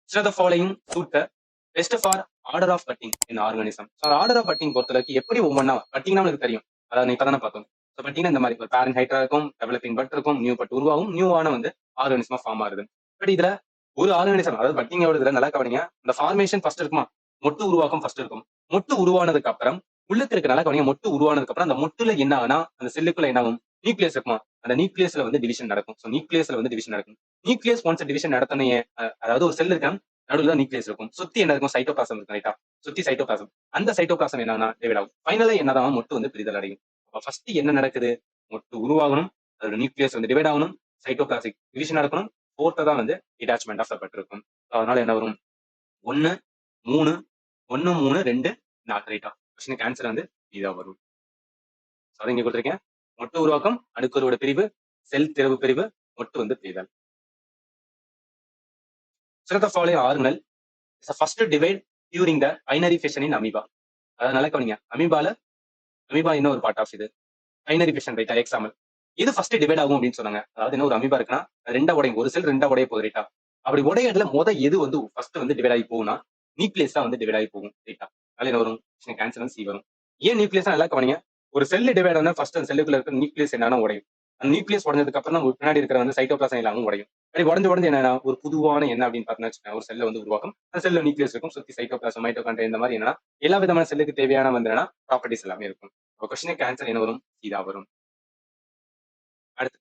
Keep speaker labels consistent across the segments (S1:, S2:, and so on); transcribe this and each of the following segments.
S1: Which of the following suit the best for order of cutting in organism? So order of cutting பொறுத்தவரைக்கும் எப்படி ஒவ்வொன்றா கட்டிங்னா நமக்கு தெரியும். அதாவது இப்ப தானே பார்த்தோம். ஸோ கட்டிங்னா இந்த மாதிரி ஒரு பேரண்ட் ஹைட்டா இருக்கும், டெவலப்பிங் பட் இருக்கும், நியூ பட் உருவாகும், நியூவான வந்து ஆர்கானிசமா ஃபார்ம் ஆகுது. பட் இதுல ஒரு ஆர்கானிசம் அதாவது பட்டிங்கோட இதுல நல்லா கவனிங்க. இந்த ஃபார்மேஷன் ஃபர்ஸ்ட் இருக்குமா, மொட்டு உருவாக்கம் ஃபர்ஸ்ட் இருக்கும். மொட்டு உருவானதுக்கு அப்புறம் உள்ளுக்கு இருக்க நல்லா கவனிங்க. மொட்டு உருவானதுக்கு அப்புறம் அந்த மொட்டுல என்ன ஆகுனா அந்த செல்லுக்குள்ள என்ன ஆகும், நியூக்ளியஸ் இருக்குமா, அந்த நியூக்ளியஸ்ல வந்து டிவிஷன் நடக்கும். ஸோ நியூக்ளியஸ்ல வந்து டிவிஷன் நடக்கும். நியூக்ளியஸ் ஒன்ஸ் டிவிஷன் நடத்தனே அதாவது ஒரு செல் இருக்கா, நடுவுல தான் நியூக்ளியஸ் இருக்கும். சுத்தி என்ன இருக்கும், சைட்டோபிளாசம் இருக்கும் ரைட்டா. சுத்தி சைட்டோபிளாசம். அந்த சைட்டோபிளாசம் என்னன்னா டிவைட் ஆகும். ஃபைனலா என்னதான் மொட்டு வந்து பிரிதல் அடையும். அப்ப ஃபர்ஸ்ட் என்ன நடக்குது, மொட்டு உருவாகணும், அதோட நியூக்ளியஸ் வந்து டிவைட் ஆகணும், சைட்டோபிளாசிக் டிவிஷன் நடக்கணும், ஃபோர்த்தா தான் வந்து டிட்டாச்மெண்ட் ஆஃப் பட் இருக்கும். அதனால என்ன வரும், 1 3 1 3 2 நாட் ரைட்டா. கொஸ்டினுக்கு ஆன்சர் வந்து இதா வரும். அதை இங்க கொடுத்திருக்கேன். மொட்டு உருவாக்கம், அணுக்கருவோட பிரிவு, செல் திறவு பிரிவு, மொட்டு வந்து பிரிதல். Which of the following organelle is the first divide during the binary fission in amoeba? அதனால கவனிங்க. அமீபா என்ன ஒரு பார்ட் ஆஃப் இது பைனரி ஃபிஷன் ரைட்டா. எக்ஸாம்பிள் இது ஃபர்ஸ்ட் டிவைட் ஆகும் அப்படின்னு சொன்னாங்க. அதாவது என்ன ஒரு அமீபா இருக்குன்னா ரெண்டா உடையும், ஒரு செல் ரெண்டா உடைய போகுது ரைட்டா. அப்படி உடையதுல எது வந்து ஃபர்ஸ்ட் வந்து டிவைட் ஆகி போகும்னா நியூக்ளியஸ் தான் வந்து டிவைட் ஆகி போகும் ரைட்டா. அதனால என்ன வரும், கேன்சர் வந்து சி வரும். ஏன் நியூக்ளியஸ் நல்லா கவனிங்க. ஒரு செல் டிவைட் ஆனா ஃபர்ஸ்ட் அந்த செல்லுக்குள்ள இருக்க நியூக்ளியஸ் என்னன்னா உடையும். அந்த நியூக்ளியஸ் உடஞ்சதுக்கு அப்புறம் தான் பின்னாடி இருக்கிற வந்து சைட்டோபிளாசம் எல்லாமும் உடையும். அப்படி உடஞ்சு என்னன்னா ஒரு புதுவான என்ன அப்படின்னு பார்த்தீங்கன்னா ஒரு செல்ல வந்து உருவாக்கும். அந்த செல்ல நியூக்ளியஸ் இருக்கும், சுத்தி சைட்டோபிளாசம் மைட்டோகாண்ட்ரியா இந்த மாதிரி என்னன்னா எல்லா விதமான செல்லுக்கு தேவையான வந்து என்னன்னா ப்ராப்பர்ட்டிஸ் எல்லாமே இருக்கும். கொஸ்டினுக்கு ஆன்சர் என்ன வரும், இதா வரும். அடுத்து,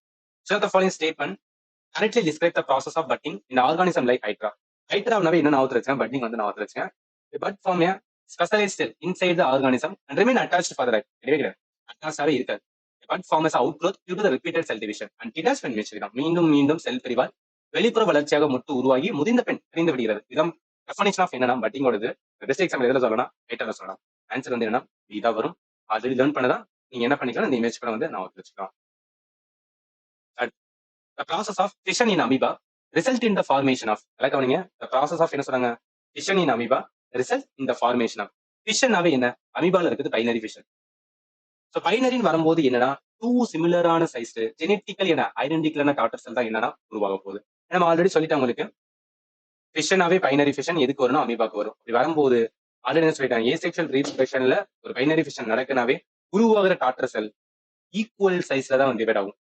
S1: so the following statement correctly describe the process of budding in organism like Hydra. ஹைட்ராவே என்ன ஞாபகத்துல வச்சுங்க, பட்டிங் வந்து ஞாபகத்துல வச்சுங்க. But form a specialised inside the organism and remain attached for the life. கிடையவே கிடையாது, அட்டாச்சாவே இருக்காது. But form as outgrowth due to the repeated cell division and detachment maturity. மீண்டும் மீண்டும் செல் பிரிவால் வெளிப்புற வளர்ச்சியாக மொட்டு உருவாகி முதிர்ந்த பெண் பிரிந்து விடுகிறது. இதம் டெஃபனிஷன் ஆஃப் என்னன்னா பட்டிங்கோடது. பெஸ்ட் எக்ஸாம்பிள் எதுல சொல்லலாம், ஹைட்ரால சொல்லலாம். ஆன்சர் வந்து என்னன்னா இதா வரும். ஆல்ரெடி லேர்ன் பண்ணதான் நீங்க என்ன பண்ணிக்கலாம், இந்த இமேஜ் கூட வந்து நான் வச்சுக்கலாம். The process of fission in amoeba result in the formation of the process of என்ன சொல்றாங்க, fission in amoeba result in the formation of fission ஆவே என்ன அமீபால இருக்குது பைனரி ஃபிஷன். சோ பைனரின்னு வரும்போது என்னன்னா டூ சிமிலரான சைஸ் ஜெனட்டிக்கல் என்ன ஐடென்டிக்கலான டாட்டர் செல் தான் என்னன்னா உருவாக போகுது. நம்ம ஆல்ரெடி சொல்லிட்டேன் உங்களுக்கு, ஃபிஷனாவே பைனரி ஃபிஷன் எதுக்கு வரும்னா அமீபாக்கு வரும். இப்படி வரும்போது ஆல்ரெடி என்ன சொல்லிட்டாங்க, ஏசெக்சுவல் ரீப்ரொடக்ஷன்ல ஒரு பைனரி ஃபிஷன் நடக்குனாவே உருவாகிற டாட்டர் செல் ஈக்குவல் சைஸ்ல தான் டிவைட் ஆகும்.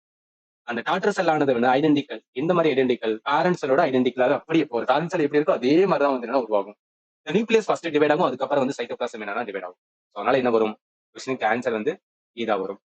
S1: அந்த டாட்டர் செல் ஆனது வந்து ஐடென்டிக்கல். எந்த மாதிரி ஐடென்டிக்கல், பேரண்ட் செல்லோட ஐடென்டிக்கலாக அப்படியே ஒரு பேரண்ட் செல் எப்படி இருக்கோ அதே மாதிரி தான் வந்து உருவாகும். இந்த நியூக்ளியஸ் ஃபர்ஸ்ட் டிவைட் ஆகும், அதுக்கப்புறம் வந்து சைட்டோபிளாசம் என்னன்னா டிவைட் ஆகும். அதனால என்ன வரும், கொஸ்டினுக்கு ஆன்சர் வந்து இதா வரும்.